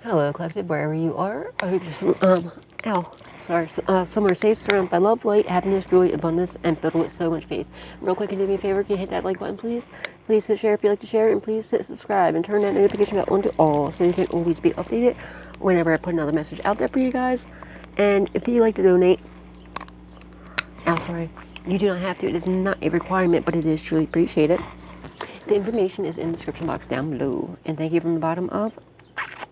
Hello, collective, wherever you are. I hope you're somewhere safe, surrounded by love, light, happiness, joy, abundance, and filled with so much faith. Real quick, can you do me a favor? Can you hit that like button, please? Please hit share if you like to share, and please hit subscribe and turn that notification bell on to all so you can always be updated whenever I put another message out there for you guys. And if you like to donate, you do not have to. It is not a requirement, but it is truly appreciated. The information is in the description box down below. And thank you from the bottom up,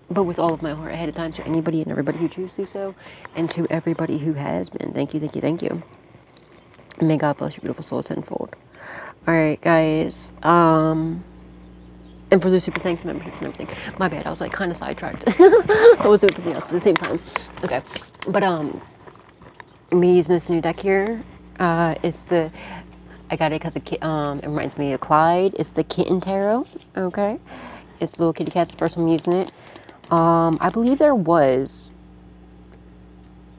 but with all of my heart ahead of time, to anybody and everybody who chooses to do so, and to everybody who has been. Thank you, thank you, thank you. May God bless your beautiful souls tenfold. Alright, guys. And for the super thanks memberships and everything. My bad, I was like kind of sidetracked. I was doing something else at the same time. Okay. But I'm using this new deck here. I got it because it reminds me of Clyde. It's the Kitten Tarot. Okay. It's the little kitty cat's the first time I'm using it. I believe there was.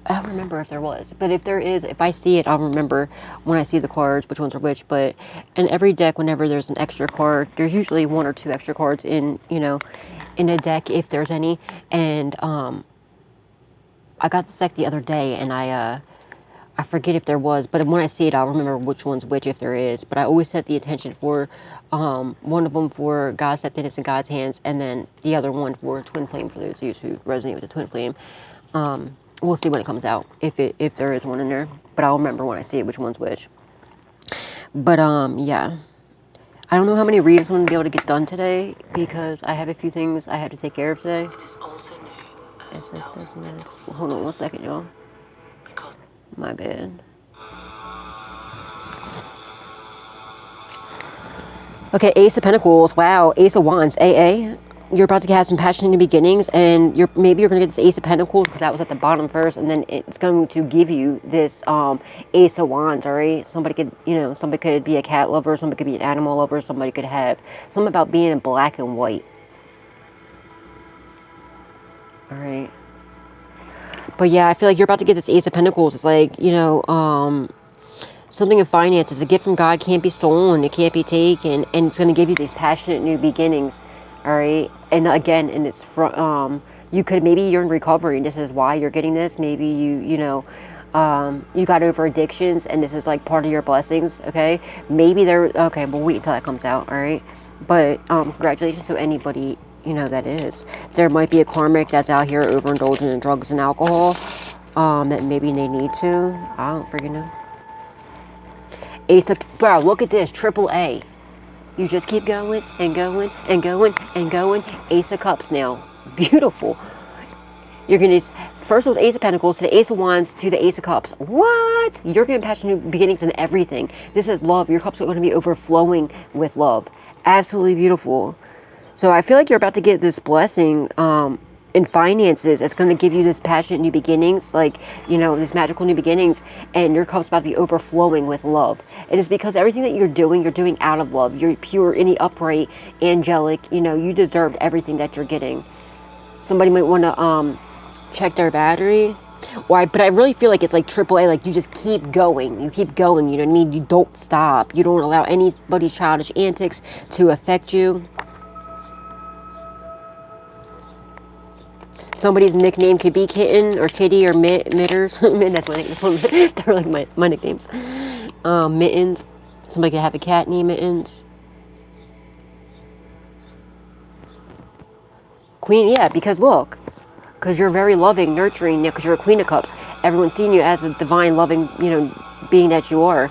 I don't remember if there was, but if there is, if I see it, I'll remember when I see the cards which ones are which. But in every deck, whenever there's an extra card, there's usually 1 or 2 extra cards in a deck if there's any. And I got this deck the other day, and I forget if there was, but when I see it, I'll remember which one's which if there is. But I always set the attention for one of them for God's acceptance in God's hands, and then the other one for twin flame for those of you who resonate with the twin flame. We'll see when it comes out if there is one in there, but I'll remember when I see it which one's which. But yeah, I don't know how many reads I'm gonna be able to get done today because I have a few things I have to take care of today. It is also known as hold on 1 second, y'all. My bad. Okay, Ace of Pentacles. Wow, Ace of Wands. AA. You're about to have some passionate new beginnings, and maybe you're going to get this Ace of Pentacles because that was at the bottom first, and then it's going to give you this Ace of Wands, all right? Somebody could be a cat lover, somebody could be an animal lover, somebody could have something about being in black and white. All right. But yeah, I feel like you're about to get this Ace of Pentacles. It's like, something in finances. A gift from God can't be stolen. It can't be taken. And it's going to give you these passionate new beginnings. All right. And again, and it's from, maybe you're in recovery and this is why you're getting this. Maybe you got over addictions and this is like part of your blessings. Okay. Maybe okay, we'll wait until that comes out. All right. But, congratulations to anybody, that is. There might be a karmic that's out here overindulging in drugs and alcohol, that maybe they need to. I don't freaking know. Ace of, bro, look at this, AAA. You just keep going and going and going and going. Ace of Cups now. Beautiful. You're going to, first was Ace of Pentacles to the Ace of Wands to the Ace of Cups. What? You're going to have passionate new beginnings in everything. This is love. Your cups are going to be overflowing with love. Absolutely beautiful. So I feel like you're about to get this blessing in finances. It's going to give you this passionate new beginnings, like, these magical new beginnings, and your cup's about to be overflowing with love. It is because everything that you're doing out of love. You're pure, any upright, angelic, you deserve everything that you're getting. Somebody might want to check their battery. But I really feel like it's like AAA, like you just keep going. You keep going, you know what I mean? You don't stop. You don't allow anybody's childish antics to affect you. Somebody's nickname could be Kitten or Kitty or Mitters. That's my name. They're like my nicknames. Mittens. Somebody could have a cat named Mittens. Queen, yeah, because look. Because you're very loving, nurturing, because you're a Queen of Cups. Everyone's seeing you as a divine, loving, being that you are.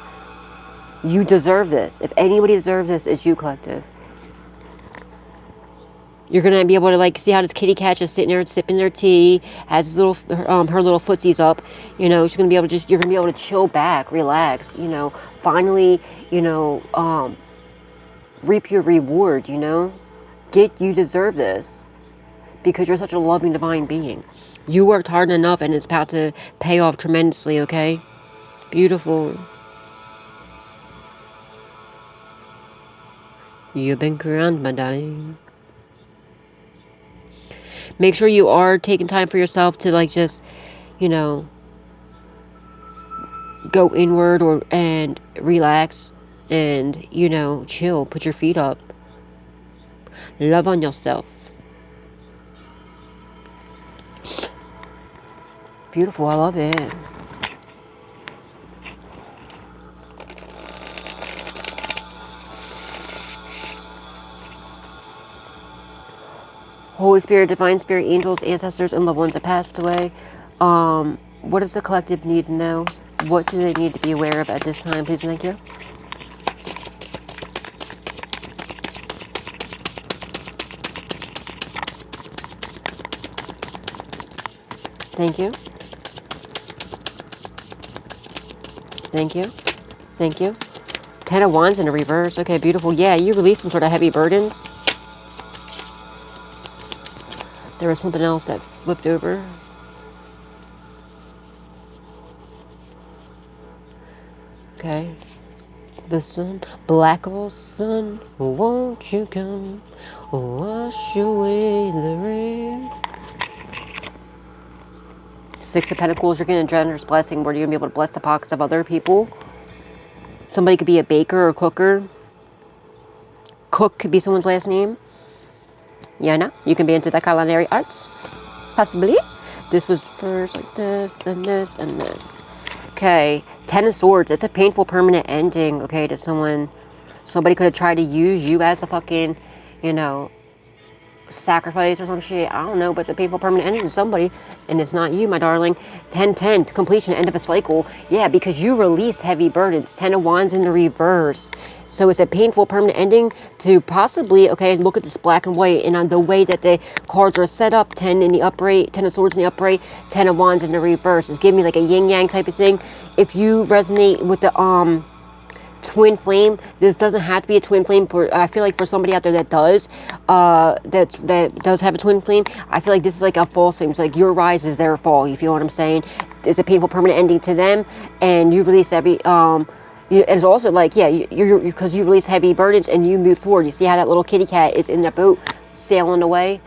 You deserve this. If anybody deserves this, it's you, collective. You're going to be able to, like, see how this kitty cat just sitting there sipping their tea, has his little, her little footsies up. She's going to be able to you're going to be able to chill back, relax, finally, reap your reward, you deserve this because you're such a loving, divine being. You worked hard enough and it's about to pay off tremendously, okay? Beautiful. You've been crowned, my darling. Make sure you are taking time for yourself to, like, just, go inward and relax and, chill. Put your feet up. Love on yourself. Beautiful. I love it. Holy Spirit, Divine Spirit, angels, ancestors, and loved ones that passed away. What does the collective need to know? What do they need to be aware of at this time? Please and thank you. Thank you. Thank you. Thank you. 10 of Wands in a reverse. Okay, beautiful. Yeah, you released some sort of heavy burdens. There was something else that flipped over. Okay. The sun, black hole sun, won't you come wash away the rain? 6 of Pentacles, you're getting a generous blessing where you're going to be able to bless the pockets of other people. Somebody could be a baker or cooker. Cook could be someone's last name. Yeah, no, you can be into the culinary arts. Possibly. This was first like this, then this, and this. Okay, 10 of Swords. It's a painful permanent ending, okay, to someone. Somebody could have tried to use you as a fucking, you know, sacrifice or some shit. I don't know, but it's a painful permanent ending to somebody, and it's not you, my darling. 10-10, completion, end of a cycle. Yeah, because you released heavy burdens. 10 of Wands in the reverse. So it's a painful permanent ending to possibly, okay, look at this black and white, and on the way that the cards are set up, 10 in the upright, 10 of Swords in the upright, 10 of Wands in the reverse. It's giving me like a yin-yang type of thing. If you resonate with the twin flame, this doesn't have to be a twin flame. For I feel like for somebody out there that does that does have a twin flame, I feel like this is like a false flame. It's like your rise is their fall. You feel what I'm saying? It's a painful permanent ending to them, and you release every it's also like, yeah, you're because you release heavy burdens and you move forward. You see how that little kitty cat is in the boat sailing away?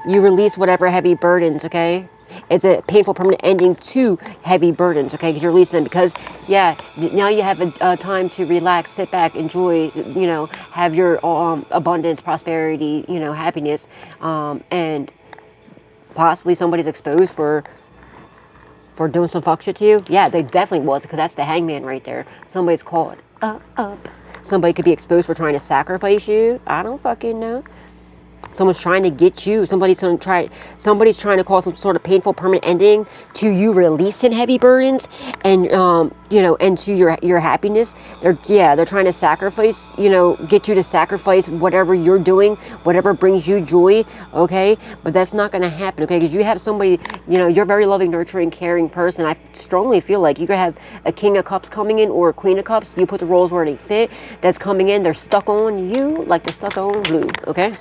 You release whatever heavy burdens, okay? It's a painful permanent ending to heavy burdens, okay? Because you're releasing them. Because, yeah, now you have a time to relax, sit back, enjoy, you know, have your abundance, prosperity, you know, happiness. And possibly somebody's exposed for doing some fuck shit to you. Yeah, they definitely was, because that's the Hangman right there. Somebody's called up. Somebody could be exposed for trying to sacrifice you. I don't fucking know. Someone's trying to get you. Somebody's trying to cause some sort of painful permanent ending to you releasing heavy burdens and you know, and to your happiness. They're trying to sacrifice, you know, get you to sacrifice whatever you're doing, whatever brings you joy, okay? But that's not going to happen, okay? Because you have somebody, you know, you're a very loving, nurturing, caring person. I strongly feel like you could have a King of Cups coming in or a Queen of Cups. You put the roles where they fit. That's coming in. They're stuck on you like they're stuck on glue, okay?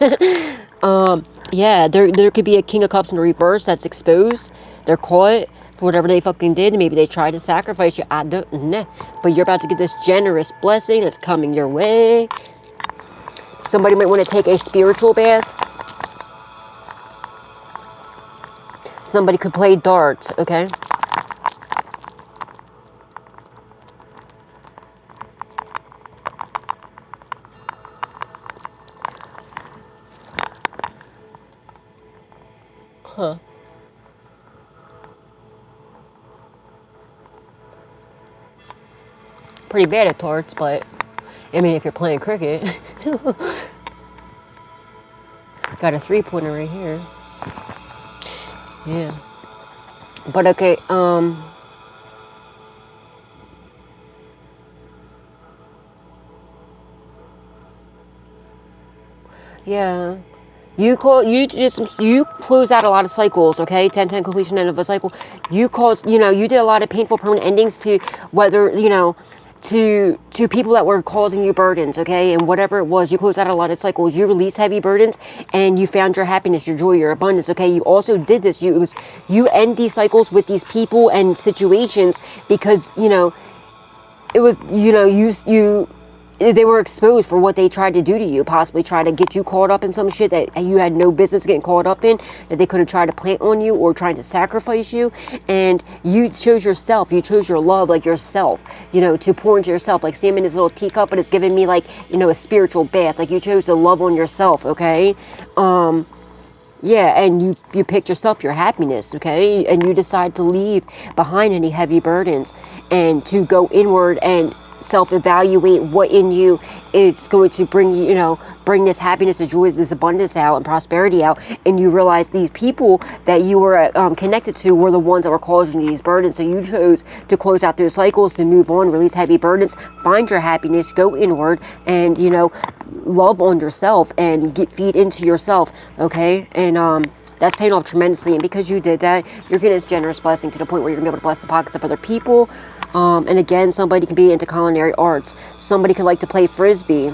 Yeah, there could be a King of Cups in the reverse that's exposed. They're caught for whatever they fucking did. Maybe they tried to sacrifice you. I don't know. But you're about to get this generous blessing that's coming your way. Somebody might want to take a spiritual bath. Somebody could play darts, okay? Huh. Pretty bad at darts, but I mean, if you're playing cricket. Got a 3-pointer right here. Yeah. But okay, yeah. You close out a lot of cycles, okay? 10-10 completion, end of a cycle. You did a lot of painful permanent endings to whether, you know, to people that were causing you burdens, okay? And whatever it was, you closed out a lot of cycles. You released heavy burdens and you found your happiness, your joy, your abundance, okay? You also did this. You end these cycles with these people and situations because, you know, it was, you know, they were exposed for what they tried to do to you, possibly try to get you caught up in some shit that you had no business getting caught up in, that they could have tried to plant on you or trying to sacrifice you. And you chose yourself. You chose your love, like yourself, you know, to pour into yourself. Like see him in his little teacup, but it's giving me like, you know, a spiritual bath. Like you chose to love on yourself, okay? Yeah, and you picked yourself your happiness, okay? And you decide to leave behind any heavy burdens and to go inward and self-evaluate what in you it's going to bring you, bring this happiness and joy, this abundance out and prosperity out. And you realize these people that you were connected to were the ones that were causing you these burdens. So you chose to close out those cycles, to move on, release heavy burdens, find your happiness, go inward, and love on yourself and feed into yourself, okay? And that's paying off tremendously. And because you did that, you're getting this generous blessing to the point where you're gonna be able to bless the pockets of other people. And again, somebody can be into culinary arts. Somebody could like to play frisbee.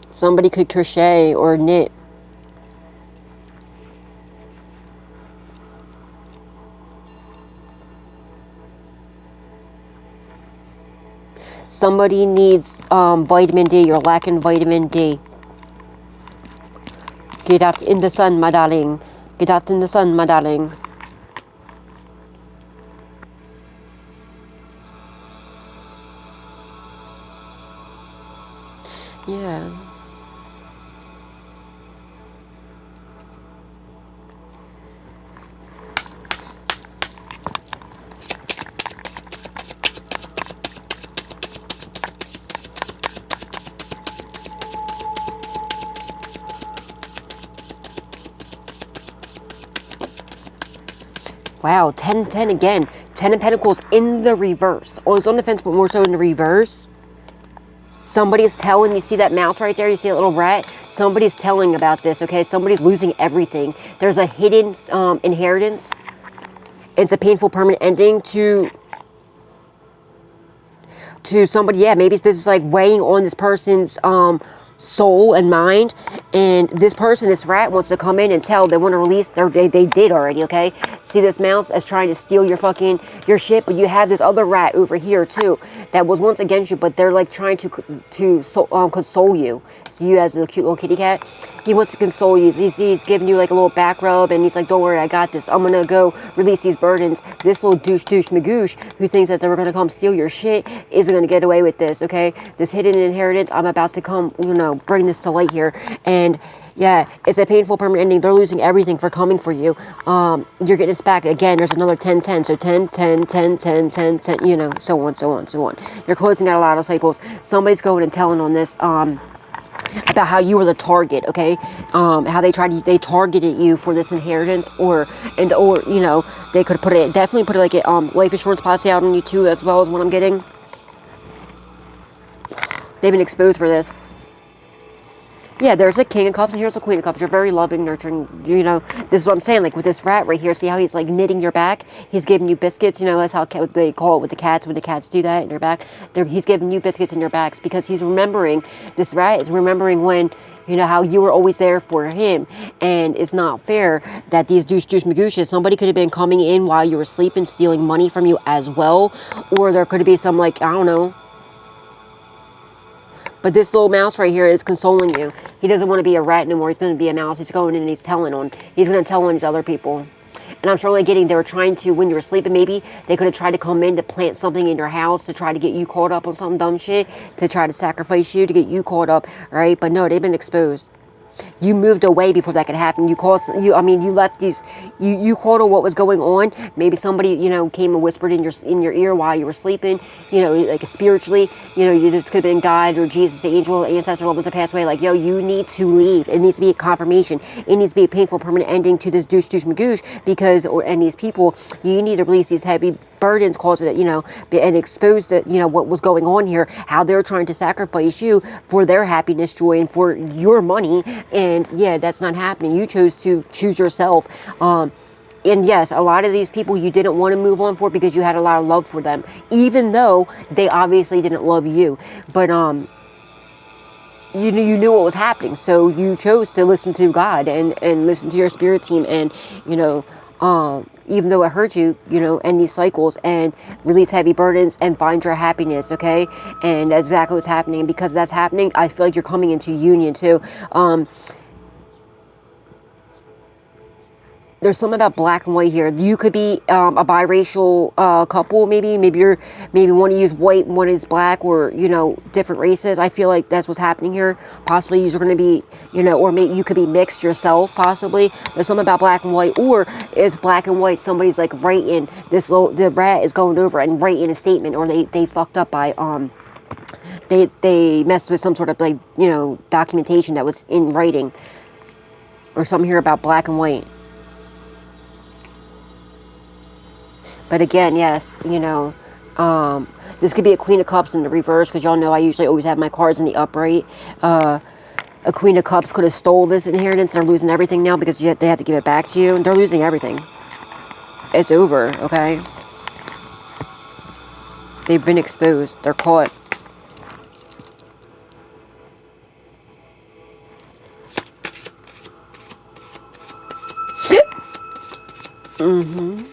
Somebody could crochet or knit. Somebody needs vitamin D. You're lacking vitamin D. Get out in the sun, my darling. Get out in the sun, my darling. Yeah. Wow, 10-10 again. 10 of Pentacles in the reverse. Oh, it's on the fence, but more so in the reverse. Somebody's telling, you see that mouse right there? You see that little rat? Somebody's telling about this, okay? Somebody's losing everything. There's a hidden inheritance. It's a painful permanent ending to somebody. Yeah, maybe this is like weighing on this person's soul and mind, and this person, this rat, wants to come in and tell, they want to release they did already, okay? See this mouse as trying to steal your shit, but you have this other rat over here too that was once against you, but they're like trying to console you. See you as a cute little kitty cat. He wants to console you. He's giving you like a little back rub, and he's like, don't worry, I got this. I'm gonna go release these burdens. This little douche magoosh who thinks that they were gonna come steal your shit isn't gonna get away with this, okay? This hidden inheritance, I'm about to come, bring this to light here. And yeah, it's a painful permanent ending. They're losing everything for coming for you. You're getting this back again. There's another 10-10. So 10-10-10-10-10-10, so on, so on, so on. You're closing out a lot of cycles. Somebody's going and telling on this, about how you were the target, okay? How they targeted you for this inheritance, or they could definitely put like a life insurance policy out on you too, as well as what I'm getting. They've been exposed for this. Yeah, there's a King of Cups and here's a Queen of Cups. You're very loving, nurturing, this is what I'm saying, like with this rat right here, see how he's like knitting your back? He's giving you biscuits, that's how they call it with the cats, when the cats do that in your back. He's giving you biscuits in your backs because he's remembering, this rat is remembering when, how you were always there for him. And it's not fair that these douche magooshes, somebody could have been coming in while you were sleeping, stealing money from you as well. Or there could be some like, I don't know. But this little mouse right here is consoling you. He doesn't want to be a rat anymore. He's going to be a mouse. He's going in and he's telling on. He's going to tell on these other people. And I'm strongly getting they were trying to, when you were sleeping, maybe they could have tried to come in to plant something in your house to try to get you caught up on some dumb shit, to try to sacrifice you to get you caught up, right? But no, they've been exposed. You moved away before that could happen. You left these, you caught on what was going on. Maybe somebody, came and whispered in your ear while you were sleeping, like spiritually, you just could have been God or Jesus, angel, ancestor, loved ones that passed away, like, yo, you need to leave. It needs to be a confirmation. It needs to be a painful permanent ending to this douche magoosh, because, and these people, you need to release these heavy burdens, cause it, and expose the, what was going on here, how they're trying to sacrifice you for their happiness, joy, and for your money. And yeah, that's not happening. You chose to choose yourself. And yes, a lot of these people you didn't want to move on for because you had a lot of love for them, even though they obviously didn't love you. But you knew what was happening, so you chose to listen to God and listen to your spirit team, and even though it hurt you, end these cycles and release heavy burdens and find your happiness, okay? And that's exactly what's happening. Because that's happening, I feel like you're coming into union too. There's something about black and white here. You could be a biracial couple, maybe. Maybe one of you is white, one is black, or, you know, different races. I feel like that's what's happening here. Possibly you're going to be, you know, or maybe you could be mixed yourself, possibly. There's something about black and white, or it's black and white. Somebody's like writing this little, the rat is going over and writing a statement, or they fucked up by, they messed with some sort of, like, you know, documentation that was in writing, or something here about black and white. But again, yes, you know, this could be a Queen of Cups in the reverse, because y'all know I usually always have my cards in the upright. A Queen of Cups could have stole this inheritance. They're losing everything now because they have to give it back to you. They're losing everything. It's over, okay? They've been exposed. They're caught. Mm-hmm.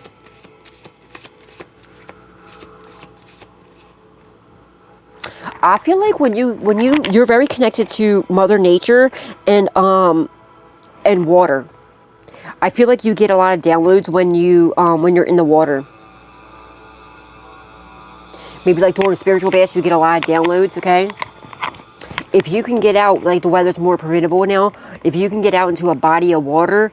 I feel like when you're very connected to Mother Nature and water. I feel like you get a lot of downloads when you're in the water. Maybe like during spiritual baths, you get a lot of downloads. Okay. If you can get out, like the weather's more preventable now. If you can get out into a body of water,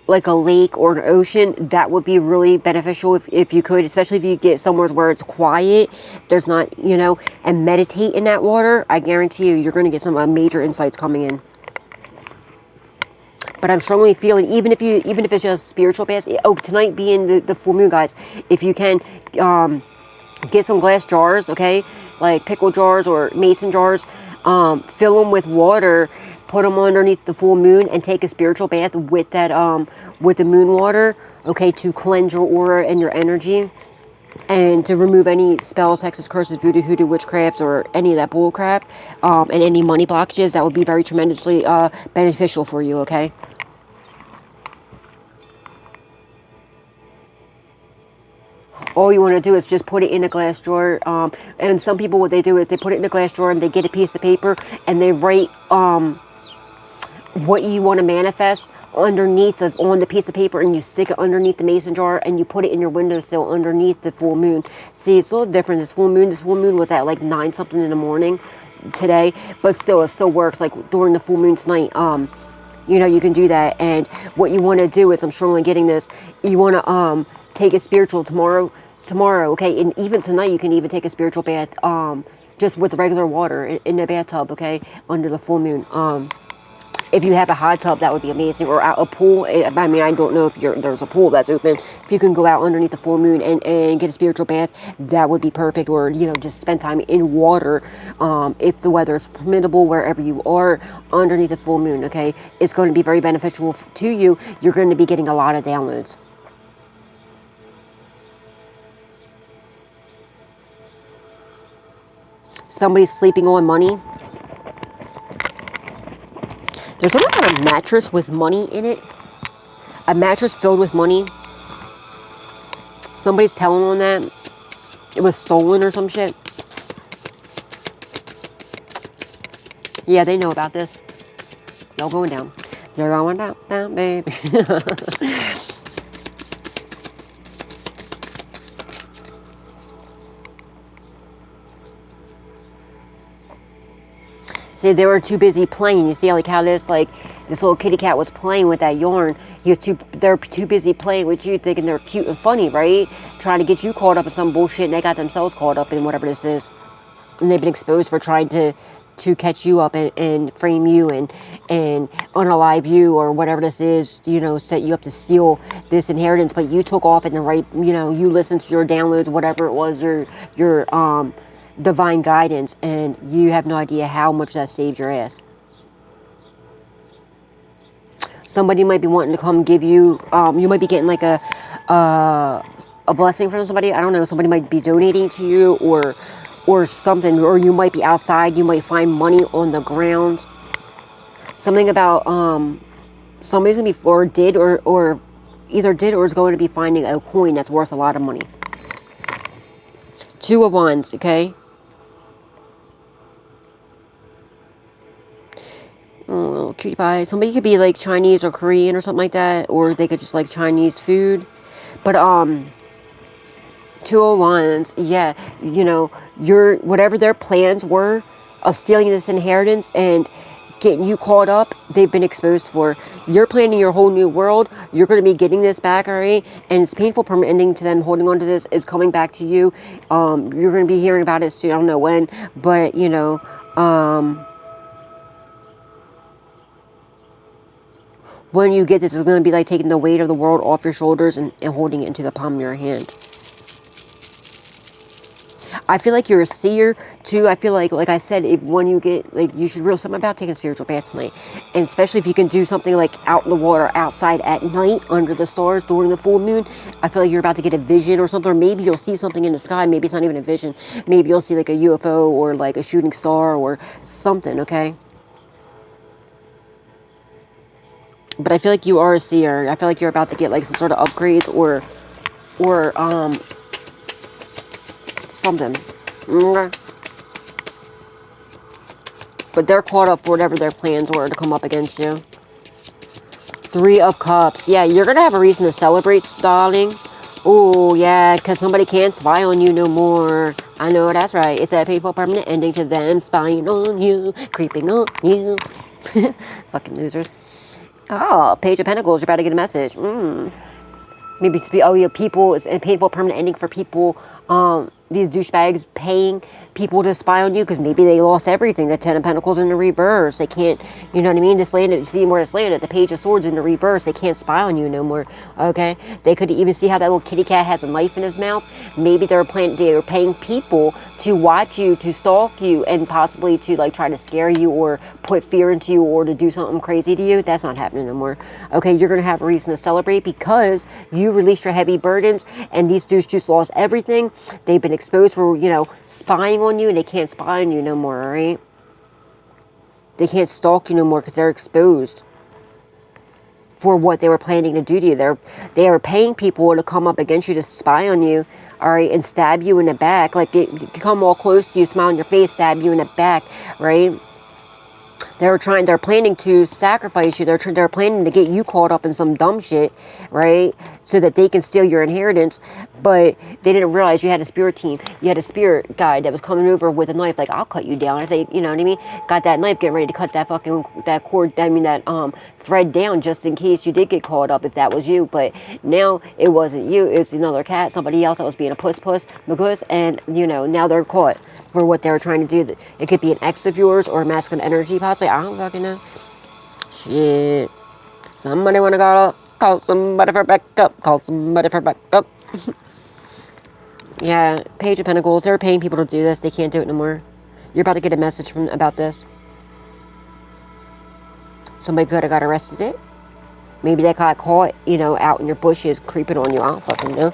like a lake or an ocean, that would be really beneficial if you could, especially if you get somewhere where it's quiet, there's not, you know, and meditate in that water. I guarantee you're going to get some major insights coming in. But I'm strongly feeling, even if it's just spiritual baths, tonight being the full moon, guys, if you can get some glass jars, okay, like pickle jars or mason jars, fill them with water, put them underneath the full moon, and take a spiritual bath with that with the moon water, okay, to cleanse your aura and your energy, and to remove any spells, hexes, curses, voodoo, hoodoo, witchcrafts, or any of that bull crap, and any money blockages. That would be very tremendously beneficial for you, okay? All you want to do is just put it in a glass drawer, and some people, what they do is they put it in a glass drawer and they get a piece of paper and they write what you want to manifest underneath on the piece of paper, and you stick it underneath the mason jar, and you put it in your windowsill underneath the full moon. See, it's a little different. This full moon was at like 9 something in the morning today, but still, it still works. Like during the full moon tonight, you know, you can do that. And what you want to do is, I'm strongly getting this, you want to take a spiritual tomorrow, okay? And even tonight, you can even take a spiritual bath, just with regular water in the bathtub, okay, under the full moon. If you have a hot tub, that would be amazing, or out a pool. I mean, I don't know if there's a pool that's open. If you can go out underneath the full moon and get a spiritual bath, that would be perfect. Or, you know, just spend time in water, if the weather is permissible wherever you are underneath the full moon, okay? It's going to be very beneficial to you. You're going to be getting a lot of downloads. Somebody's sleeping on money. There's some kind of mattress with money in it. A mattress filled with money. Somebody's telling on that. It was stolen or some shit. Yeah, they know about this. They're going down. They're going down, baby. See, they were too busy playing. You see, like how this little kitty cat was playing with that yarn. They're too busy playing with you, thinking they're cute and funny, right? Trying to get you caught up in some bullshit, and they got themselves caught up in whatever this is. And they've been exposed for trying to catch you up and frame you and unalive you, or whatever this is, you know, set you up to steal this inheritance. But you took off in the right, you know, you listened to your downloads, whatever it was, or your divine guidance, and you have no idea how much that saved your ass. Somebody might be wanting to come give you, you might be getting like a blessing from somebody. I don't know. Somebody might be donating to you, or something, or you might be outside. You might find money on the ground. Something about somebody's gonna be, or either did or is going to be finding a coin that's worth a lot of money. 2 of Wands, okay? Oh, cutie pie. Somebody could be like Chinese or Korean or something like that, or they could just like Chinese food. But 201s, yeah, you know, your whatever their plans were of stealing this inheritance and getting you caught up, they've been exposed for. You're planning your whole new world. You're going to be getting this back, all right? And it's painful permanent ending to them. Holding on to this is coming back to you. You're going to be hearing about it soon. I don't know when, but you know, when you get this, it's going to be like taking the weight of the world off your shoulders and holding it into the palm of your hand. I feel like you're a seer too. I feel like I said, when you get, like, you should realize something about taking spiritual baths tonight. And especially if you can do something like out in the water, outside at night, under the stars, during the full moon. I feel like you're about to get a vision or something. Or maybe you'll see something in the sky. Maybe it's not even a vision. Maybe you'll see like a UFO or like a shooting star or something, okay? But I feel like you are a seer. I feel like you're about to get like some sort of upgrades or something. But they're caught up for whatever their plans were to come up against you. 3 of Cups. Yeah, you're going to have a reason to celebrate, darling. Oh, yeah, because somebody can't spy on you no more. I know, that's right. It's a painful permanent ending to them spying on you, creeping on you. Fucking losers. Oh, Page of Pentacles. You're about to get a message. Maybe people. It's a painful permanent ending for people. These douchebags paying people to spy on you because maybe they lost everything. The 10 of Pentacles in the reverse. They can't, you know what I mean? This landed, see where it's landed. The Page of Swords in the reverse. They can't spy on you no more. Okay? They could even see how that little kitty cat has a knife in his mouth. Maybe they were paying people to watch you, to stalk you, and possibly to like try to scare you or put fear into you or to do something crazy to you. That's not happening no more. Okay? You're going to have a reason to celebrate because you released your heavy burdens and these dudes just lost everything. They've been exposed for, you know, spying on you, and they can't spy on you no more, all right? They can't stalk you no more because they're exposed for what they were planning to do to you. They are paying people to come up against you to spy on you, all right, and stab you in the back. Like, come all close to you, smile on your face, stab you in the back, right? They're planning to sacrifice you. They're planning to get you caught up in some dumb shit, right? So that they can steal your inheritance. But they didn't realize you had a spirit team. You had a spirit guide that was coming over with a knife, like, I'll cut you down. If they, you know what I mean? Got that knife, getting ready to cut that thread down just in case you did get caught up if that was you. But now it wasn't you. It's another cat, somebody else that was being a puss, and, you know, now they're caught for what they were trying to do. It could be an ex of yours or a masculine energy, possibly. I don't fucking know. Shit. Somebody wanna call somebody for backup. Call somebody for backup. Yeah, Page of Pentacles. They're paying people to do this. They can't do it no more. You're about to get a message about this. Somebody could have got arrested. Maybe they got caught, you know, out in your bushes creeping on you. I don't fucking know.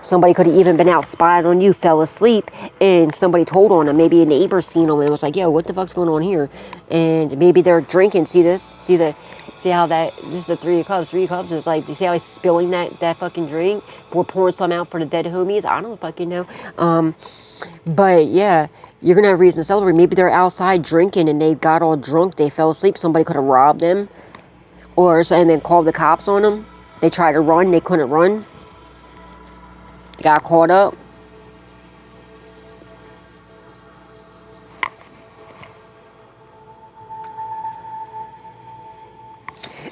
Somebody could have even been out spying on you, fell asleep, and somebody told on them. Maybe a neighbor seen them and was like, yo, what the fuck's going on here? And maybe they're drinking. See this? See how that, this is the 3 of Cups. 3 of Cups is like, you see how he's spilling that fucking drink? We're pouring some out for the dead homies. I don't fucking know. But yeah, you're going to have reason to celebrate. Maybe they're outside drinking and they got all drunk. They fell asleep. Somebody could have robbed them. And then called the cops on them. They tried to run. They couldn't run. Got caught up.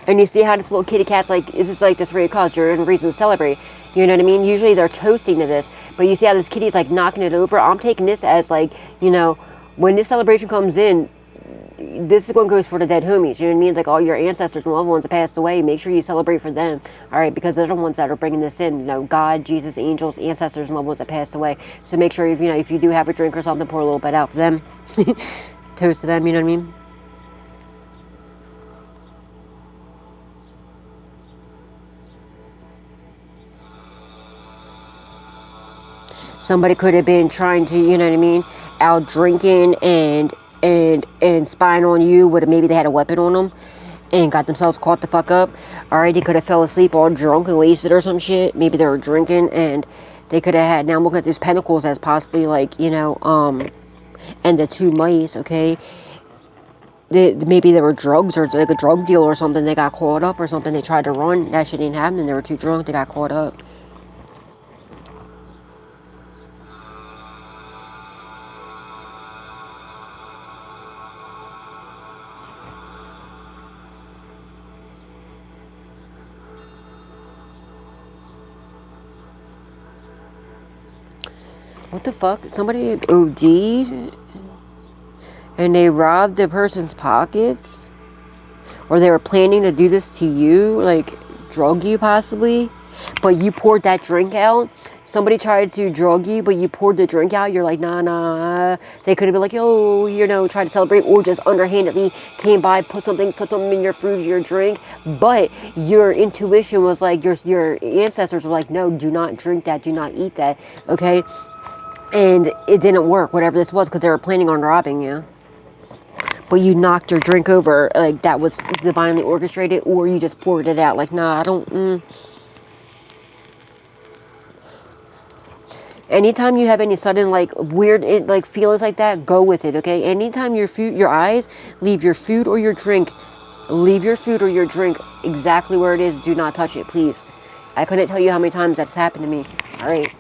And you see how this little kitty cat's like, this is like the 3 of Cups. You're in reason to celebrate. You know what I mean? Usually they're toasting to this. But you see how this kitty's like knocking it over? I'm taking this as like, you know, when this celebration comes in, this is what goes for the dead homies. You know what I mean? Like all your ancestors and loved ones that passed away. Make sure you celebrate for them. All right? Because they're the ones that are bringing this in. You know, God, Jesus, angels, ancestors, and loved ones that passed away. So make sure, if you do have a drink or something, pour a little bit out for them. Toast to them, you know what I mean? Somebody could have been trying to, you know what I mean, out drinking and spying on you. Maybe they had a weapon on them and got themselves caught the fuck up. Alright, they could have fell asleep all drunk and wasted or some shit. Maybe they were drinking and they could have had, now I'm looking at these pentacles as possibly like, you know, and the 2 mice, okay? maybe there were drugs or like a drug deal or something. They got caught up or something. They tried to run. That shit ain't happening. They were too drunk. They got caught up. What the fuck? Somebody OD'd and they robbed the person's pockets? Or they were planning to do this to you, like drug you possibly, but you poured that drink out. Somebody tried to drug you, but you poured the drink out. You're like, nah. They could have been like, yo, you know, try to celebrate, or just underhandedly came by, put something in your food, your drink. But your intuition was like, your ancestors were like, no, do not drink that, do not eat that, okay? And it didn't work, whatever this was, because they were planning on robbing you. But you knocked your drink over, like that was divinely orchestrated, or you just poured it out, like, nah, I don't, Anytime you have any sudden, like, weird, like, feelings like that, go with it, okay? Anytime your eyes leave your food or your drink, leave your food or your drink exactly where it is, do not touch it, please. I couldn't tell you how many times that's happened to me, all right?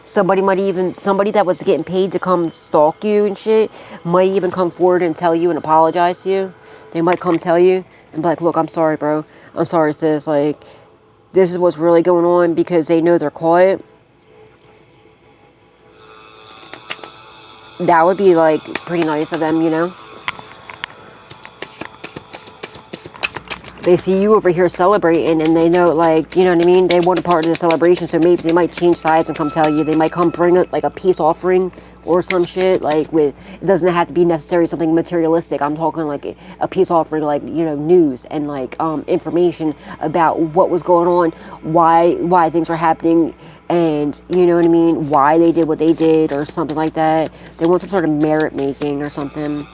Somebody that was getting paid to come stalk you and shit, might even come forward and tell you and apologize to you. They might come tell you and be like, look, I'm sorry, bro. I'm sorry, sis. Like, this is what's really going on, because they know they're caught. That would be, like, pretty nice of them, you know? They see you over here celebrating, and they know, like, you know what I mean? They want a part of the celebration, so maybe they might change sides and come tell you. They might come bring, like, a peace offering or some shit, like, with, it doesn't have to be necessarily something materialistic. I'm talking, like, a peace offering, like, you know, news and, like, information about what was going on, why things are happening, and, you know what I mean, why they did what they did, or something like that. They want some sort of merit making or something.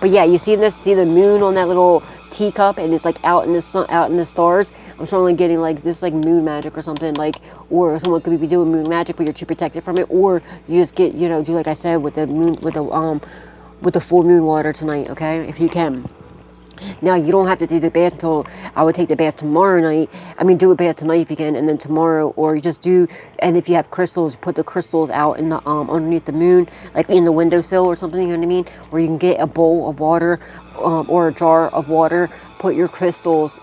But yeah, you see the moon on that little teacup, and it's like out in the sun, out in the stars. I'm strongly getting like this, like moon magic or something, like, or someone could be doing moon magic, but you're too protected from it, or you just get, you know, do like I said with the moon, with the full moon water tonight, okay, if you can. Now, you don't have to do the bath until, I would take the bath tomorrow night. I mean, do a bath tonight if you can, and then tomorrow, or you just do, and if you have crystals, put the crystals out in the, underneath the moon, like in the windowsill or something, you know what I mean? Or you can get a bowl of water, or a jar of water, put your crystals,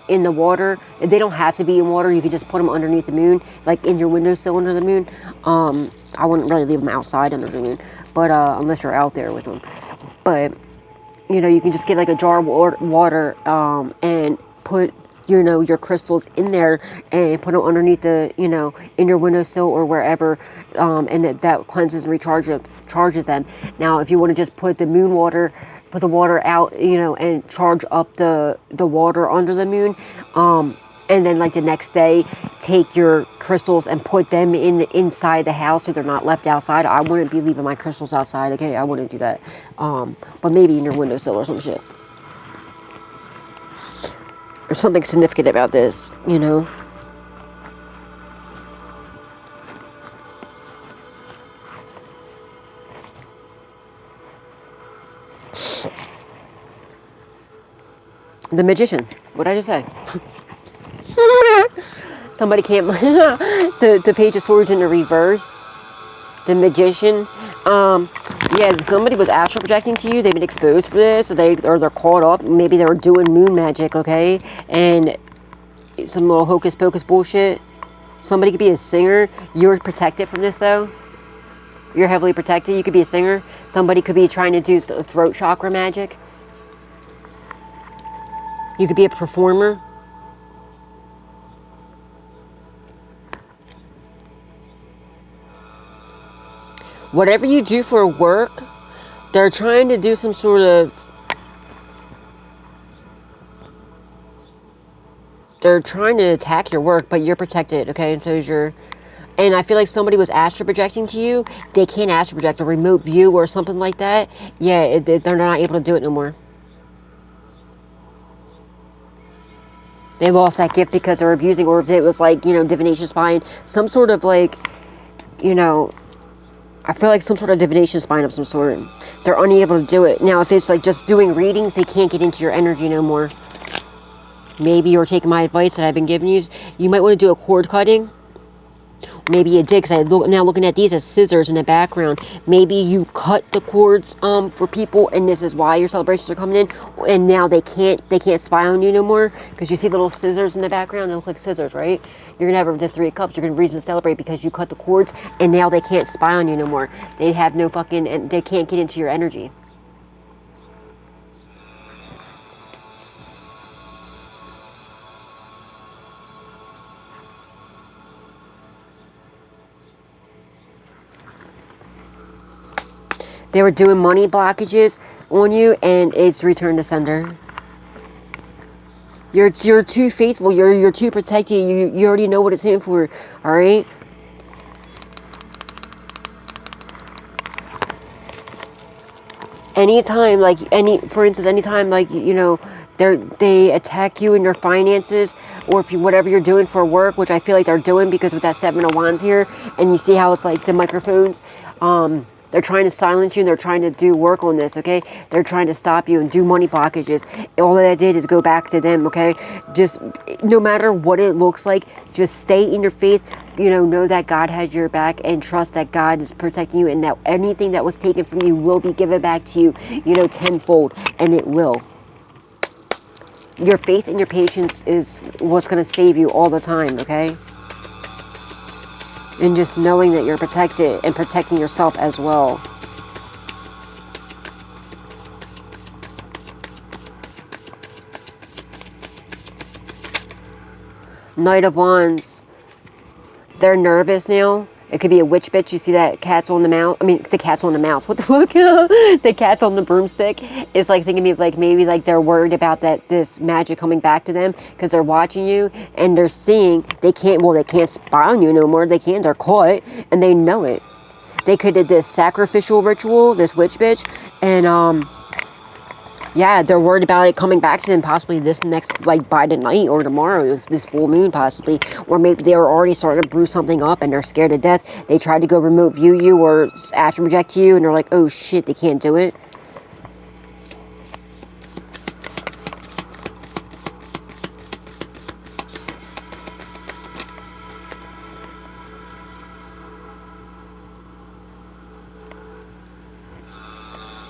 in the water. They don't have to be in water, you can just put them underneath the moon, like in your windowsill under the moon. I wouldn't really leave them outside under the moon, but, unless you're out there with them. But, you know, you can just get like a jar of water, and put, you know, your crystals in there and put them underneath the, you know, in your windowsill or wherever, and that cleanses and charges them. Now, if you want to just put the moon water, put the water out, you know, and charge up the water under the moon, and then like the next day, take your crystals and put them inside the house so they're not left outside. I wouldn't be leaving my crystals outside, okay? I wouldn't do that. But maybe in your windowsill or some shit. There's something significant about this, you know? The Magician. What'd I just say? Somebody can't. the Page of Swords in the reverse. The Magician. Yeah, somebody was astral projecting to you. They've been exposed for this, or they're caught up. Maybe they were doing moon magic, okay? And some little hocus pocus bullshit. Somebody could be a singer. You're protected from this, though. You're heavily protected. You could be a singer. Somebody could be trying to do throat chakra magic. You could be a performer. Whatever you do for work, they're trying to do some sort of... They're trying to attack your work, but you're protected, okay? And so is your... And I feel like somebody was astral projecting to you. They can't astral project, a remote view or something like that. Yeah, they're not able to do it no more. They lost that gift because they're abusing, or if it was like, you know, divination spine, some sort of like, you know, I feel like some sort of divination spine of some sort. They're unable to do it. Now, if it's like just doing readings, they can't get into your energy no more. Maybe you're taking my advice that I've been giving you. You might want to do a cord cutting. Maybe you did, because I look now looking at these as scissors in the background. Maybe you cut the cords for people, and this is why your celebrations are coming in. And now they can't spy on you no more, because you see little scissors in the background. They look like scissors, right? You're gonna have the 3 of Cups. You're gonna reason to celebrate because you cut the cords, and now they can't spy on you no more. They have no fucking, and they can't get into your energy. They were doing money blockages on you, and it's returned to sender. You're too faithful. You're too protected. You already know what it's in for. All right. Anytime, like for instance, anytime like, you know, they attack you in your finances, or if you, whatever you're doing for work, which I feel like they're doing, because with that 7 of Wands here, and you see how it's like the microphones, they're trying to silence you, and they're trying to do work on this, okay? They're trying to stop you and do money blockages. All that did is go back to them, okay? Just, no matter what it looks like, just stay in your faith. You know that God has your back, and trust that God is protecting you, and that anything that was taken from you will be given back to you, you know, tenfold, and it will. Your faith and your patience is what's going to save you all the time, okay? And just knowing that you're protected and protecting yourself as well. Knight of Wands. They're nervous now. It could be a witch bitch. You see that cat's on the mouse? I mean, the cat's on the mouse. What the fuck? The cat's on the broomstick. It's like thinking of like maybe like they're worried about that this magic coming back to them, because they're watching you and they're seeing they can't spy on you no more. They can't. They're caught, and they know it. They could have this sacrificial ritual, this witch bitch, and yeah, they're worried about it coming back to them possibly this next, like by tonight or tomorrow, this full moon possibly. Or maybe they were already starting to brew something up and they're scared to death. They tried to go remote view you or astral project you, and they're like, oh shit, they can't do it.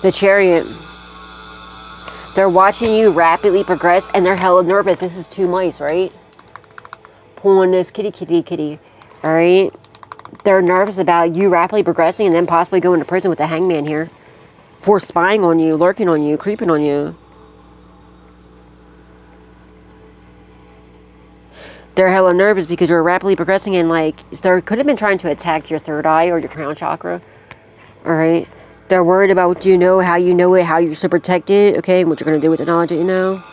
The Chariot. They're watching you rapidly progress, and they're hella nervous. This is 2 mice, right? Pulling this kitty. All right? They're nervous about you rapidly progressing and then possibly going to prison with the Hangman here. For spying on you, lurking on you, creeping on you. They're hella nervous because you're rapidly progressing, and like, they could have been trying to attack your 3rd eye or your crown chakra. All right? They're worried about what you know, how you know it, how you're so protected, okay, and what you're going to do with the knowledge that you know.